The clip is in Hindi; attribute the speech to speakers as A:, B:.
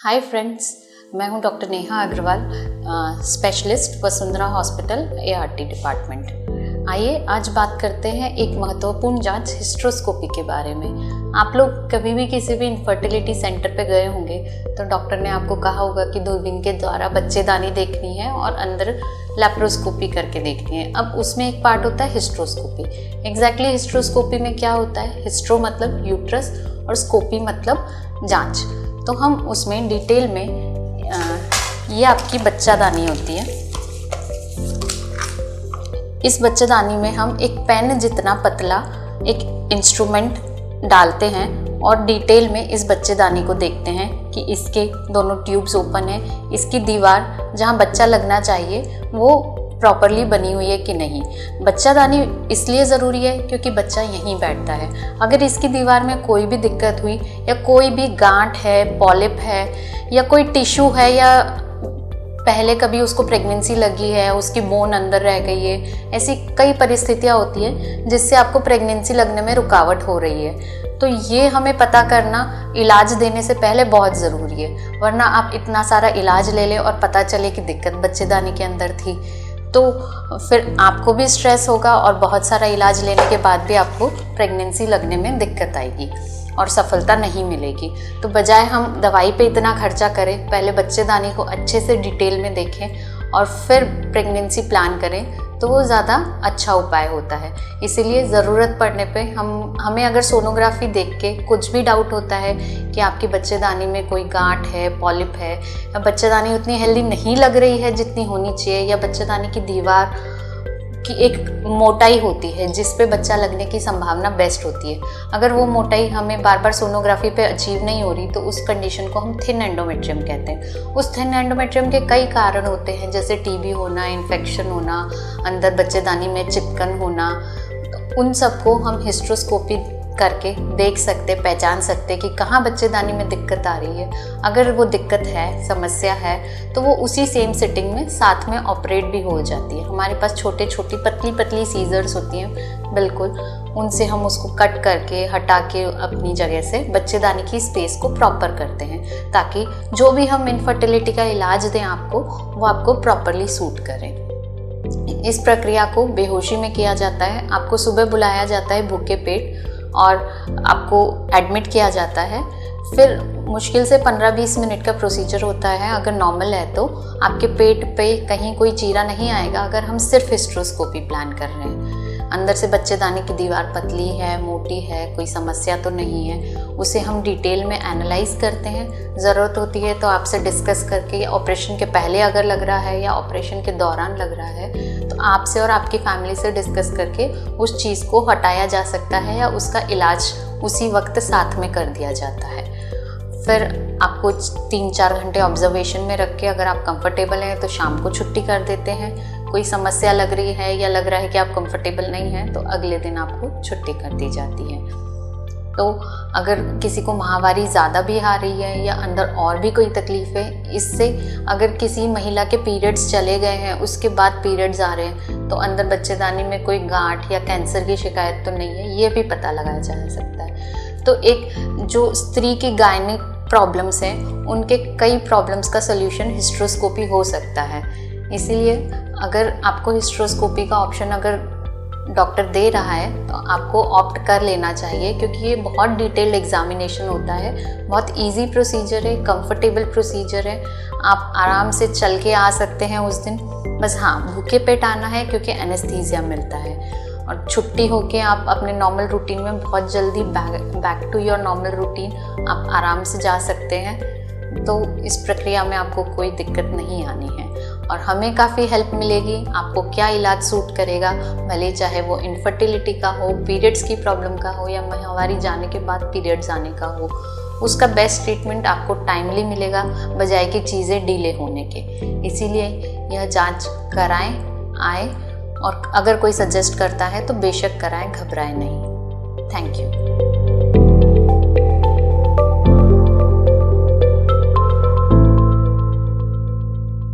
A: हाय फ्रेंड्स, मैं हूं doctor Neha Agarwal, specialist Vasundhara hospital ART department. आइए आज बात करते हैं एक महत्वपूर्ण जांच हिस्ट्रोस्कोपी के बारे में। आप लोग कभी भी किसी भी इनफर्टिलिटी सेंटर पे गए होंगे तो डॉक्टर ने आपको कहा होगा कि दूरबीन के द्वारा बच्चेदानी देखनी है और अंदर लैप्रोस्कोपी करके देखनी है। अब उसमें एक पार्ट होता है हिस्ट्रोस्कोपी। एग्जैक्टली हिस्ट्रोस्कोपी में क्या होता है? हिस्ट्रो मतलब यूट्रस और स्कोपी मतलब जांच। तो हम उसमें डिटेल में ये आपकी बच्चादानी होती है। इस बच्चादानी में हम एक पेन जितना पतला एक इंस्ट्रूमेंट डालते हैं और डिटेल में इस बच्चेदानी को देखते हैं कि इसके दोनों ट्यूब्स ओपन है, इसकी दीवार जहाँ बच्चा लगना चाहिए वो प्रॉपरली बनी हुई है कि नहीं। बच्चादानी इसलिए ज़रूरी है क्योंकि बच्चा यहीं बैठता है। अगर इसकी दीवार में कोई भी दिक्कत हुई या कोई भी गांठ है, पॉलिप है या कोई टिश्यू है या पहले कभी उसको प्रेगनेंसी लगी है, उसकी बोन अंदर रह गई है, ऐसी कई परिस्थितियाँ होती हैं जिससे आपको प्रेगनेंसी लगने में रुकावट हो रही है। तो ये हमें पता करना इलाज देने से पहले बहुत ज़रूरी है, वरना आप इतना सारा इलाज ले लें और पता चले कि दिक्कत बच्चेदानी के अंदर थी तो फिर आपको भी स्ट्रेस होगा और बहुत सारा इलाज लेने के बाद भी आपको प्रेगनेंसी लगने में दिक्कत आएगी और सफलता नहीं मिलेगी। तो बजाय हम दवाई पे इतना खर्चा करें, पहले बच्चेदानी को अच्छे से डिटेल में देखें और फिर प्रेगनेंसी प्लान करें तो वो ज़्यादा अच्छा उपाय होता है। इसीलिए ज़रूरत पड़ने पे हमें अगर सोनोग्राफी देख के कुछ भी डाउट होता है कि आपकी बच्चेदानी में कोई गांठ है, पॉलिप है या बच्चेदानी उतनी हेल्दी नहीं लग रही है जितनी होनी चाहिए, या बच्चेदानी की दीवार की एक मोटाई होती है जिस पे बच्चा लगने की संभावना बेस्ट होती है, अगर वो मोटाई हमें बार बार सोनोग्राफी पे अचीव नहीं हो रही तो उस कंडीशन को हम थिन एंडोमेट्रियम कहते हैं। उस थिन एंडोमेट्रियम के कई कारण होते हैं, जैसे टीबी होना, इन्फेक्शन होना, अंदर बच्चेदानी में चिपकन होना। तो उन सबको हम हिस्ट्रोस्कोपी करके देख सकते, पहचान सकते कि कहाँ बच्चेदानी में दिक्कत आ रही है। अगर वो दिक्कत है, समस्या है, तो वो उसी सेम सिटिंग में साथ में ऑपरेट भी हो जाती है। हमारे पास छोटी पतली सीजर्स होती हैं, बिल्कुल उनसे हम उसको कट करके हटा के अपनी जगह से बच्चेदानी की स्पेस को प्रॉपर करते हैं ताकि जो भी हम इनफर्टिलिटी का इलाज दें आपको, वो आपको प्रॉपरली सूट करें। इस प्रक्रिया को बेहोशी में किया जाता है। आपको सुबह बुलाया जाता है भूखे पेट और आपको एडमिट किया जाता है। फिर मुश्किल से 15-20 मिनट का प्रोसीजर होता है। अगर नॉर्मल है तो आपके पेट पे कहीं कोई चीरा नहीं आएगा अगर हम सिर्फ हिस्ट्रोस्कोपी प्लान कर रहे हैं। अंदर से बच्चेदानी की दीवार पतली है, मोटी है, कोई समस्या तो नहीं है, उसे हम डिटेल में एनालाइज करते हैं। ज़रूरत होती है तो आपसे डिस्कस करके, या ऑपरेशन के पहले अगर लग रहा है या ऑपरेशन के दौरान लग रहा है तो आपसे और आपकी फैमिली से डिस्कस करके उस चीज़ को हटाया जा सकता है या उसका इलाज उसी वक्त साथ में कर दिया जाता है। फिर आपको 3-4 घंटे ऑब्जर्वेशन में रख के, अगर आप कंफर्टेबल हैं तो शाम को छुट्टी कर देते हैं। कोई समस्या लग रही है या लग रहा है कि आप कंफर्टेबल नहीं हैं तो अगले दिन आपको छुट्टी कर दी जाती है। तो अगर किसी को माहवारी ज़्यादा भी आ रही है या अंदर और भी कोई तकलीफ़ है, इससे अगर किसी महिला के पीरियड्स चले गए हैं, उसके बाद पीरियड्स आ रहे हैं तो अंदर बच्चेदानी में कोई गांठ या कैंसर की शिकायत तो नहीं है, ये भी पता लगाया जा सकता है। तो एक जो स्त्री की गायनिक प्रॉब्लम्स हैं, उनके कई प्रॉब्लम्स का सल्यूशन हिस्ट्रोस्कोपी हो सकता है। इसीलिए अगर आपको हिस्ट्रोस्कोपी का ऑप्शन अगर डॉक्टर दे रहा है तो आपको ऑप्ट कर लेना चाहिए, क्योंकि ये बहुत डिटेल्ड एग्जामिनेशन होता है, बहुत इजी प्रोसीजर है, कंफर्टेबल प्रोसीजर है। आप आराम से चल के आ सकते हैं उस दिन, बस हाँ भूखे पेट आना है क्योंकि एनेस्थीसिया मिलता है, और छुट्टी होके आप अपने नॉर्मल रूटीन में बहुत जल्दी back to your normal routine आप आराम से जा सकते हैं। तो इस प्रक्रिया में आपको कोई दिक्कत नहीं आनी है और हमें काफ़ी हेल्प मिलेगी। आपको क्या इलाज सूट करेगा, भले चाहे वो इनफर्टिलिटी का हो, पीरियड्स की प्रॉब्लम का हो या माहवारी जाने के बाद पीरियड्स आने का हो, उसका बेस्ट ट्रीटमेंट आपको टाइमली मिलेगा बजाय कि चीज़ें डिले होने के। इसीलिए यह जांच कराएं, आए, और अगर कोई सजेस्ट करता है तो बेशक कराएं, घबराएं नहीं। Thank you.